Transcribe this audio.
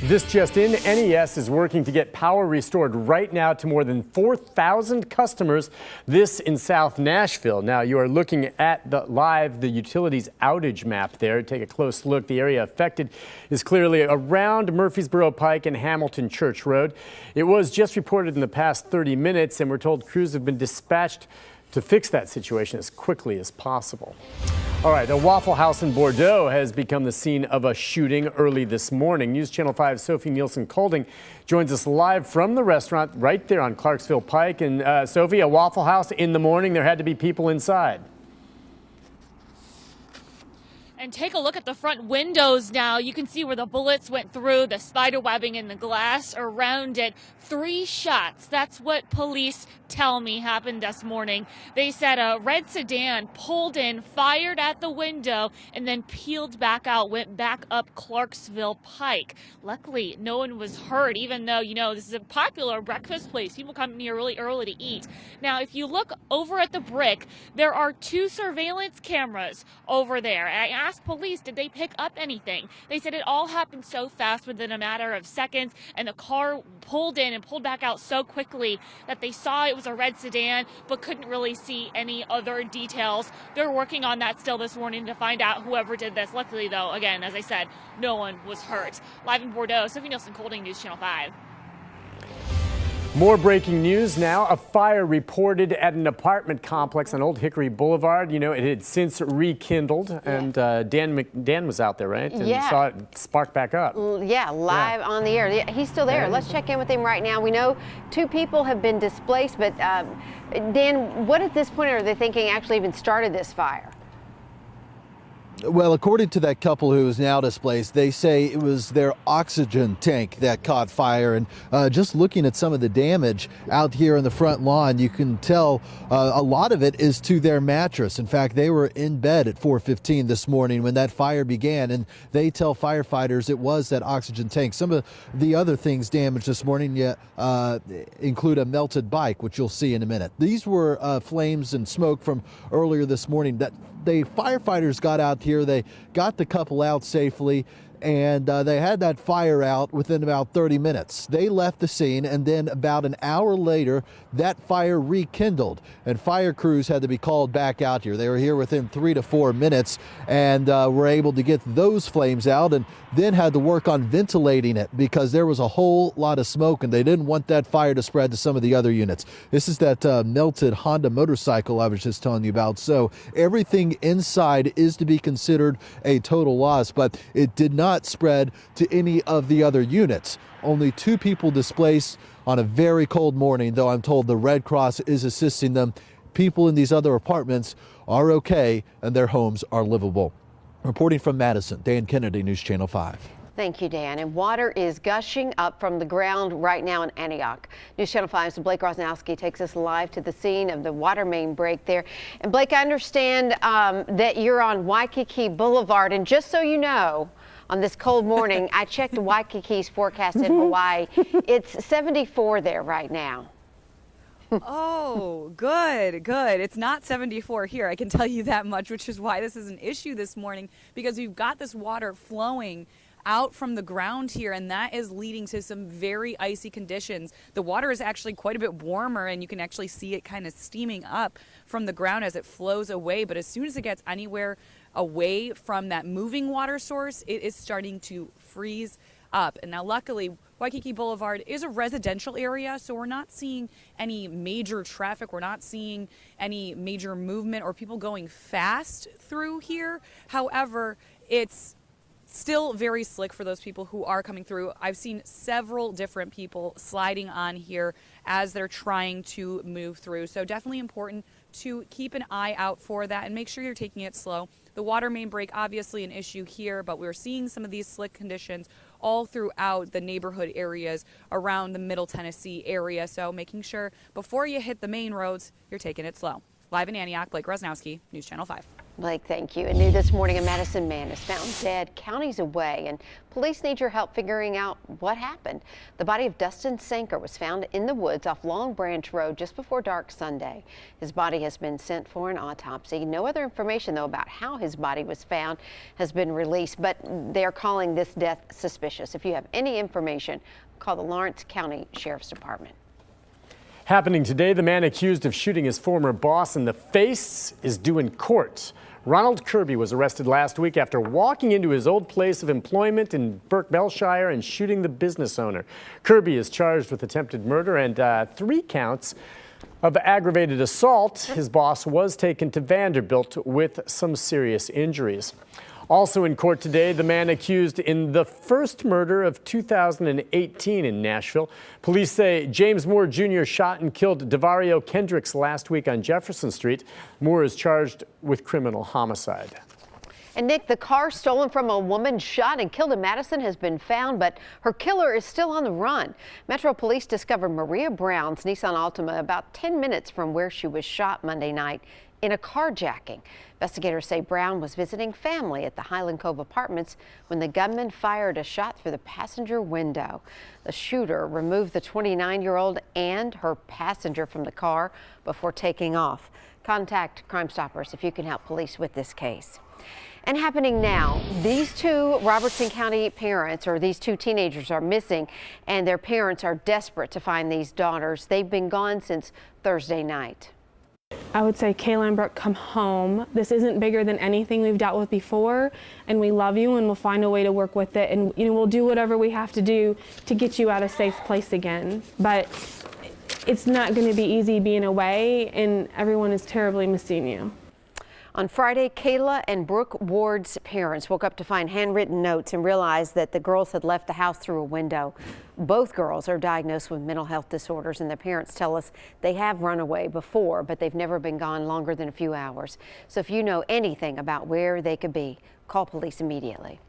This just in, NES is working to get power restored right now to more than 4,000 customers. This in South Nashville. Now you are looking at the utilities outage map there. Take a close look. The area affected is clearly around Murfreesboro Pike and Hamilton Church Road. It was just reported in the past 30 minutes, and we're told crews have been dispatched to fix that situation as quickly as possible. All right, a Waffle House in Bordeaux has become the scene of a shooting early this morning. News Channel 5's Sophie Nielsen-Colding joins us live from the restaurant right there on Clarksville Pike. And Sophie, a Waffle House in the morning, there had to be people inside. And take a look at the front windows now. You can see where the bullets went through, the spider webbing in the glass around it. 3 shots. That's what police tell me happened this morning. They said a red sedan pulled in, fired at the window, and then peeled back out, went back up Clarksville Pike. Luckily, no one was hurt, even though, you know, this is a popular breakfast place. People come here really early to eat. Now, if you look over at the brick, there are 2 surveillance cameras over there. I asked police, did they pick up anything? They said it all happened so fast within a matter of seconds, and the car pulled in and pulled back out so quickly that they saw it was a red sedan but couldn't really see any other details. They're working on that still this morning to find out whoever did this. Luckily, though, again, as I said, no one was hurt. Live in Bordeaux, Sophie Nielsen-Colding, News Channel 5. More breaking news now. A fire reported at an apartment complex on Old Hickory Boulevard. You know, it had since rekindled, and Dan was out there, right? And saw it spark back up. Yeah, live on the air. Yeah, he's still there. Let's check in with him right now. We know 2 people have been displaced, but Dan, what at this point are they thinking actually even started this fire? Well, according to that couple who is now displaced, they say it was their oxygen tank that caught fire. And just looking at some of the damage out here in the front lawn, you can tell a lot of it is to their mattress. In fact, they were in bed at 4:15 this morning when that fire began, and they tell firefighters it was that oxygen tank. Some of the other things damaged this morning include a melted bike, which you'll see in a minute. These were flames and smoke from earlier this morning that the firefighters got out here. They got the couple out safely, and they had that fire out within about 30 minutes. They left the scene, and then about an hour later, that fire rekindled, and fire crews had to be called back out here. They were here within 3 to 4 minutes, and were able to get those flames out, and then had to work on ventilating it because there was a whole lot of smoke, and they didn't want that fire to spread to some of the other units. This is that melted Honda motorcycle I was just telling you about. So everything inside is to be considered a total loss, but it did not spread to any of the other units. Only 2 people displaced on a very cold morning, though I'm told the Red Cross is assisting them. People in these other apartments are okay, and their homes are livable. Reporting from Madison, Dan Kennedy, News Channel 5. Thank you, Dan. And water is gushing up from the ground right now in Antioch. News Channel 5's Blake Rosnowski takes us live to the scene of the water main break there. And Blake, I understand that you're on Waikiki Boulevard. And just so you know, on this cold morning, I checked Waikiki's forecast in Hawaii. It's 74 there right now. Oh, good. It's not 74 here, I can tell you that much, which is why this is an issue this morning, because we've got this water flowing out from the ground here, and that is leading to some very icy conditions. The water is actually quite a bit warmer, and you can actually see it kind of steaming up from the ground as it flows away. But as soon as it gets anywhere away from that moving water source, it is starting to freeze up. And now luckily, Waikiki Boulevard is a residential area, so we're not seeing any major traffic. We're not seeing any major movement or people going fast through here. However, it's still very slick for those people who are coming through. I've seen several different people sliding on here as they're trying to move through. So definitely important to keep an eye out for that and make sure you're taking it slow. The water main break, obviously an issue here, but we're seeing some of these slick conditions all throughout the neighborhood areas around the Middle Tennessee area. So making sure before you hit the main roads, you're taking it slow. Live in Antioch, Blake Rosnowski, News Channel 5. Blake, thank you. And new this morning, a Madison man is found dead counties away, and police need your help figuring out what happened. The body of Dustin Sanker was found in the woods off Long Branch Road just before dark Sunday. His body has been sent for an autopsy. No other information, though, about how his body was found has been released, but they're calling this death suspicious. If you have any information, call the Lawrence County Sheriff's Department. Happening today, the man accused of shooting his former boss in the face is due in court. Ronald Kirby was arrested last week after walking into his old place of employment in Burke Belshire and shooting the business owner. Kirby is charged with attempted murder and 3 counts of aggravated assault. His boss was taken to Vanderbilt with some serious injuries. Also in court today, the man accused in the first murder of 2018 in Nashville. Police say James Moore Jr. shot and killed Devario Kendricks last week on Jefferson Street. Moore is charged with criminal homicide. And Nick, the car stolen from a woman shot and killed in Madison has been found, but her killer is still on the run. Metro Police discovered Maria Brown's Nissan Altima about 10 minutes from where she was shot Monday night in a carjacking. Investigators say Brown was visiting family at the Highland Cove Apartments when the gunman fired a shot through the passenger window. The shooter removed the 29-year-old and her passenger from the car before taking off. Contact Crime Stoppers if you can help police with this case. And happening now, these 2 Robertson County parents, or these 2 teenagers, are missing, and their parents are desperate to find these daughters. They've been gone since Thursday night. I would say, Kayla and Brooke, come home. This isn't bigger than anything we've dealt with before, and we love you, and we'll find a way to work with it, and we'll do whatever we have to do to get you at a safe place again. But it's not going to be easy being away, and everyone is terribly missing you. On Friday, Kayla and Brooke Ward's parents woke up to find handwritten notes and realized that the girls had left the house through a window. Both girls are diagnosed with mental health disorders, and their parents tell us they have run away before, but they've never been gone longer than a few hours. So if you know anything about where they could be, call police immediately.